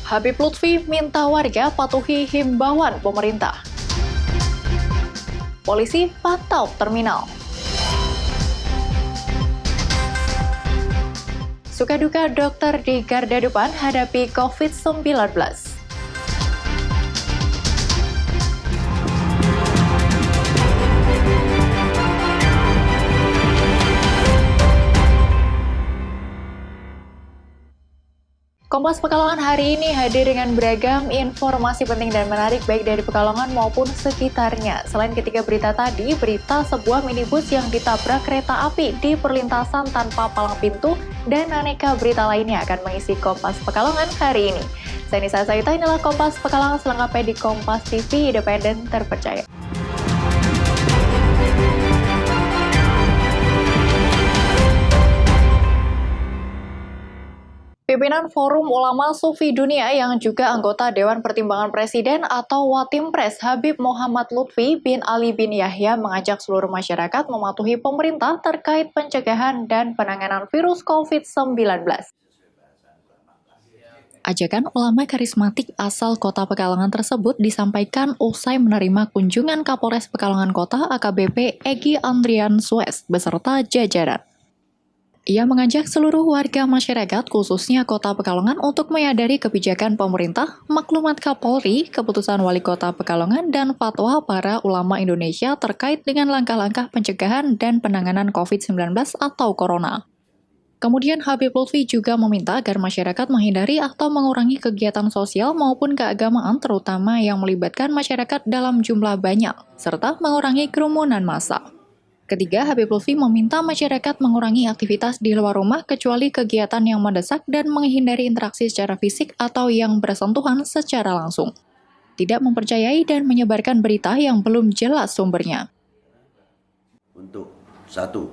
Habib Lutfi minta warga patuhi himbauan pemerintah. Polisi pantau terminal. Suka-duka dokter di garda depan hadapi COVID-19. Kompas Pekalongan hari ini hadir dengan beragam informasi penting dan menarik baik dari Pekalongan maupun sekitarnya. Selain ketiga berita tadi, berita sebuah minibus yang ditabrak kereta api di perlintasan tanpa palang pintu dan aneka berita lainnya akan mengisi Kompas Pekalongan hari ini. Saya Nisa Saita, inilah Kompas Pekalongan selengkapnya di Kompas TV, independen terpercaya. Pimpinan Forum Ulama Sufi Dunia yang juga anggota Dewan Pertimbangan Presiden atau Watimpres Habib Muhammad Lutfi bin Ali bin Yahya mengajak seluruh masyarakat mematuhi pemerintah terkait pencegahan dan penanganan virus COVID-19. Ajakan ulama karismatik asal Kota Pekalongan tersebut disampaikan usai menerima kunjungan Kapolres Pekalongan Kota AKBP Egy Andrian Suez beserta jajaran. Ia mengajak seluruh warga masyarakat, khususnya Kota Pekalongan, untuk menyadari kebijakan pemerintah, maklumat Kapolri, keputusan Wali Kota Pekalongan, dan fatwa para ulama Indonesia terkait dengan langkah-langkah pencegahan dan penanganan COVID-19 atau Corona. Kemudian Habib Lutfi juga meminta agar masyarakat menghindari atau mengurangi kegiatan sosial maupun keagamaan, terutama yang melibatkan masyarakat dalam jumlah banyak, serta mengurangi kerumunan massa. Ketiga, Habib Lutfi meminta masyarakat mengurangi aktivitas di luar rumah kecuali kegiatan yang mendesak dan menghindari interaksi secara fisik atau yang bersentuhan secara langsung. Tidak mempercayai dan menyebarkan berita yang belum jelas sumbernya. Untuk satu,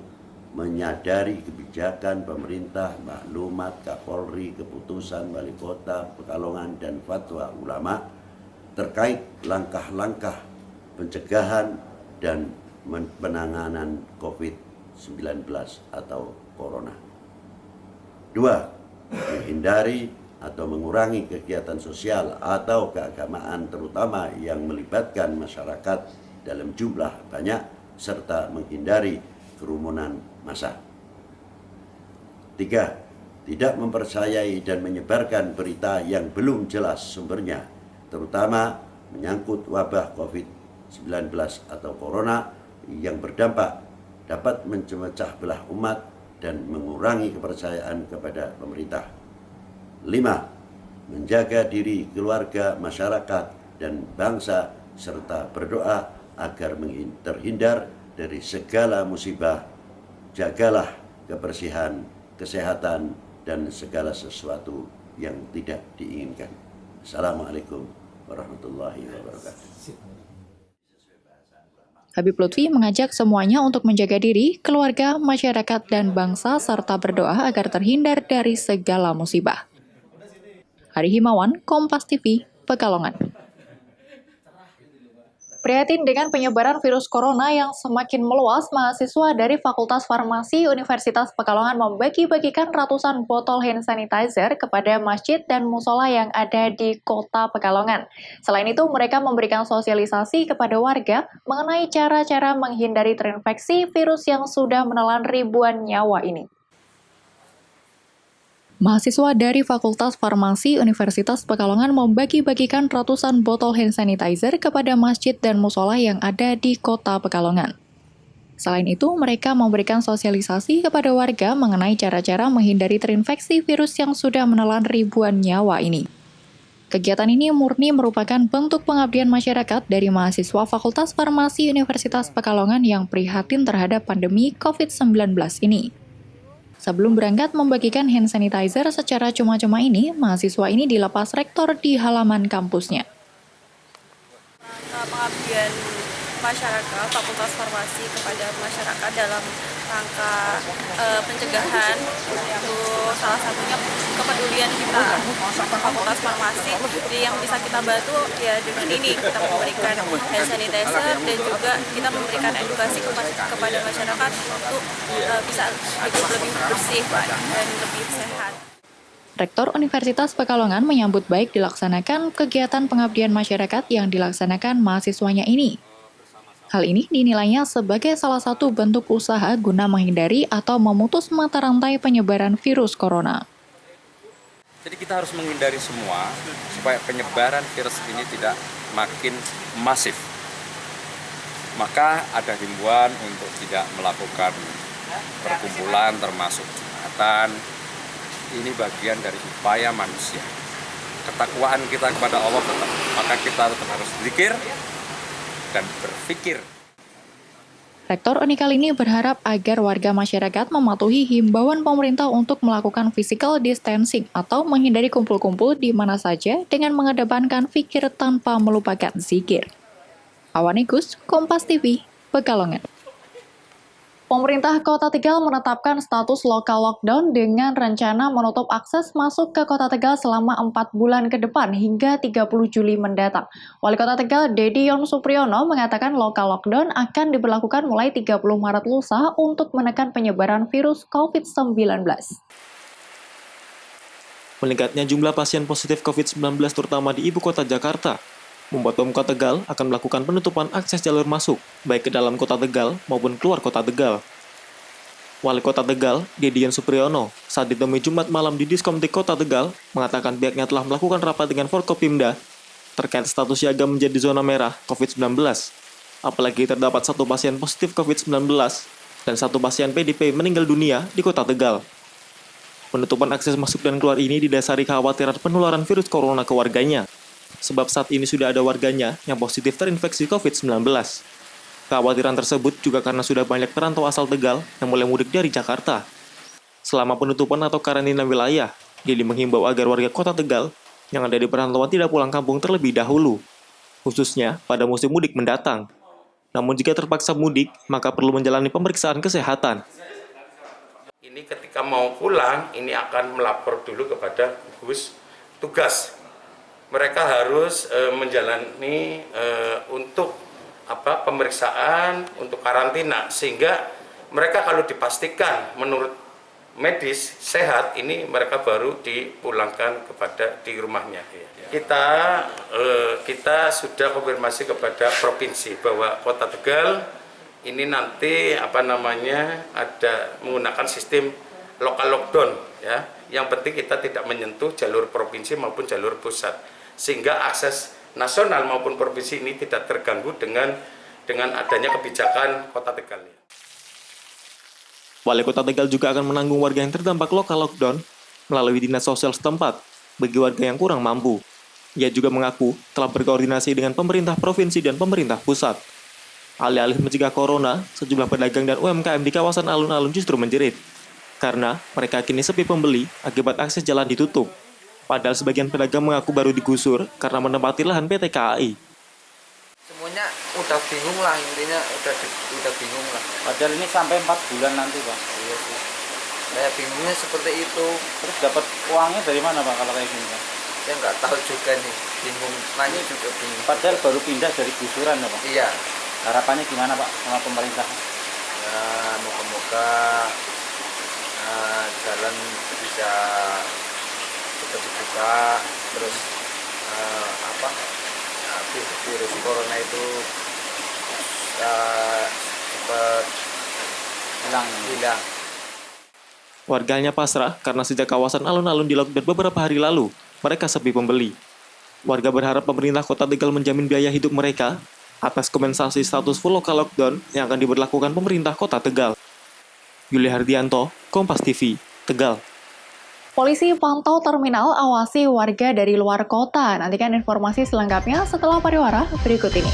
menyadari kebijakan pemerintah, maklumat Kapolri, keputusan Wali Kota Pekalongan, dan fatwa ulama terkait langkah-langkah pencegahan dan penanganan COVID-19 atau Corona. Dua, menghindari atau mengurangi kegiatan sosial atau keagamaan terutama yang melibatkan masyarakat dalam jumlah banyak serta menghindari kerumunan massa. Tiga, tidak mempercayai dan menyebarkan berita yang belum jelas sumbernya, terutama menyangkut wabah COVID-19 atau Corona yang berdampak dapat memecah belah umat dan mengurangi kepercayaan kepada pemerintah. 5. Menjaga diri, keluarga, masyarakat, dan bangsa serta berdoa agar terhindar dari segala musibah. Jagalah kebersihan, kesehatan, dan segala sesuatu yang tidak diinginkan. Assalamualaikum warahmatullahi wabarakatuh. Habib Lutfi mengajak semuanya untuk menjaga diri, keluarga, masyarakat, dan bangsa, serta berdoa agar terhindar dari segala musibah. Hari Himawan, Kompas TV, Pekalongan. Prihatin dengan penyebaran virus corona yang semakin meluas, mahasiswa dari Fakultas Farmasi Universitas Pekalongan membagi-bagikan ratusan botol hand sanitizer kepada masjid dan musola yang ada di Kota Pekalongan. Selain itu, mereka memberikan sosialisasi kepada warga mengenai cara-cara menghindari terinfeksi virus yang sudah menelan ribuan nyawa ini. Mahasiswa dari Fakultas Farmasi Universitas Pekalongan membagi-bagikan ratusan botol hand sanitizer kepada masjid dan musola yang ada di Kota Pekalongan. Selain itu, mereka memberikan sosialisasi kepada warga mengenai cara-cara menghindari terinfeksi virus yang sudah menelan ribuan nyawa ini. Kegiatan ini murni merupakan bentuk pengabdian masyarakat dari mahasiswa Fakultas Farmasi Universitas Pekalongan yang prihatin terhadap pandemi COVID-19 ini. Sebelum berangkat membagikan hand sanitizer secara cuma-cuma ini, mahasiswa ini dilepas rektor di halaman kampusnya. Pengabdian masyarakat Fakultas Farmasi kepada masyarakat dalam rangka pencegahan, itu salah satunya kepedulian kita Fakultas Farmasi. Jadi yang bisa kita bantu ya dengan ini, kita memberikan hand sanitizer dan juga kita memberikan edukasi kepada masyarakat untuk bisa hidup lebih bersih dan lebih sehat. Rektor Universitas Pekalongan menyambut baik dilaksanakan kegiatan pengabdian masyarakat yang dilaksanakan mahasiswanya ini. Hal ini dinilainya sebagai salah satu bentuk usaha guna menghindari atau memutus mata rantai penyebaran virus corona. Jadi kita harus menghindari semua supaya penyebaran virus ini tidak makin masif. Maka ada himbauan untuk tidak melakukan perkumpulan termasuk jumatan. Ini bagian dari upaya manusia. Ketakwaan kita kepada Allah tetap, maka kita tetap harus zikir dan berpikir. Rektor Unikal ini berharap agar warga masyarakat mematuhi himbauan pemerintah untuk melakukan physical distancing atau menghindari kumpul-kumpul di mana saja dengan mengedepankan fikir tanpa melupakan zikir. Awanikus, Kompas TV, Pekalongan. Pemerintah Kota Tegal menetapkan status lokal lockdown dengan rencana menutup akses masuk ke Kota Tegal selama 4 bulan ke depan hingga 30 Juli mendatang. Wali Kota Tegal, Dedion Supriyono, mengatakan lokal lockdown akan diberlakukan mulai 30 Maret lusa untuk menekan penyebaran virus COVID-19. Meningkatnya jumlah pasien positif COVID-19 terutama di ibu kota Jakarta membuat Pemkot Tegal akan melakukan penutupan akses jalur masuk, baik ke dalam Kota Tegal maupun keluar Kota Tegal. Wali Kota Tegal, Dedion Supriyono, saat ditemui Jumat malam di Diskomtik Kota Tegal, mengatakan pihaknya telah melakukan rapat dengan Forkopimda terkait status siaga menjadi zona merah COVID-19. Apalagi terdapat 1 pasien positif COVID-19 dan 1 pasien PDP meninggal dunia di Kota Tegal. Penutupan akses masuk dan keluar ini didasari kekhawatiran penularan virus corona ke warganya. Sebab saat ini sudah ada warganya yang positif terinfeksi COVID-19. Kekhawatiran tersebut juga karena sudah banyak perantau asal Tegal yang mulai mudik dari Jakarta. Selama penutupan atau karantina wilayah, Dedi menghimbau agar warga Kota Tegal yang ada di perantauan tidak pulang kampung terlebih dahulu, khususnya pada musim mudik mendatang. Namun jika terpaksa mudik, maka perlu menjalani pemeriksaan kesehatan. Ini ketika mau pulang, ini akan melapor dulu kepada gugus tugas. Mereka harus menjalani untuk pemeriksaan, untuk karantina, sehingga mereka kalau dipastikan menurut medis sehat, ini mereka baru dipulangkan di rumahnya. Kita sudah konfirmasi kepada provinsi bahwa Kota Tegal ini nanti ada menggunakan sistem lokal lockdown, ya. Yang penting kita tidak menyentuh jalur provinsi maupun jalur pusat, sehingga akses nasional maupun provinsi ini tidak terganggu dengan adanya kebijakan Kota Tegal. Wali Kota Tegal juga akan menanggung warga yang terdampak lokal lockdown melalui dinas sosial setempat bagi warga yang kurang mampu. Ia juga mengaku telah berkoordinasi dengan pemerintah provinsi dan pemerintah pusat. Alih-alih mencegah corona, sejumlah pedagang dan UMKM di kawasan alun-alun justru menjerit karena mereka kini sepi pembeli akibat akses jalan ditutup. Padahal sebagian pedagang mengaku baru digusur karena menempati lahan PT KAI. Semuanya udah bingung lah, intinya udah bingung lah. Padahal ini sampai 4 bulan nanti, Pak. Iya sih. Kayak bingungnya seperti itu. Terus dapat uangnya dari mana, Pak, kalau kayak gini, Pak? Saya nggak tahu juga nih, bingung. Nanya juga bingung. Padahal baru pindah dari gusuran, ya, Pak? Iya. Harapannya gimana, Pak, sama pemerintah? Ya, moga-moga jalan bisa cepat dibuka, terus virus corona itu cepat hilang. Warganya pasrah karena sejak kawasan alun-alun di lockdown beberapa hari lalu, mereka sepi pembeli. Warga berharap pemerintah Kota Tegal menjamin biaya hidup mereka atas kompensasi status full lokal lockdown yang akan diberlakukan pemerintah Kota Tegal. Yuli Hardianto, Kompas TV, Tegal. Polisi pantau terminal, awasi warga dari luar kota. Nantikan informasi selengkapnya setelah pariwara berikut ini.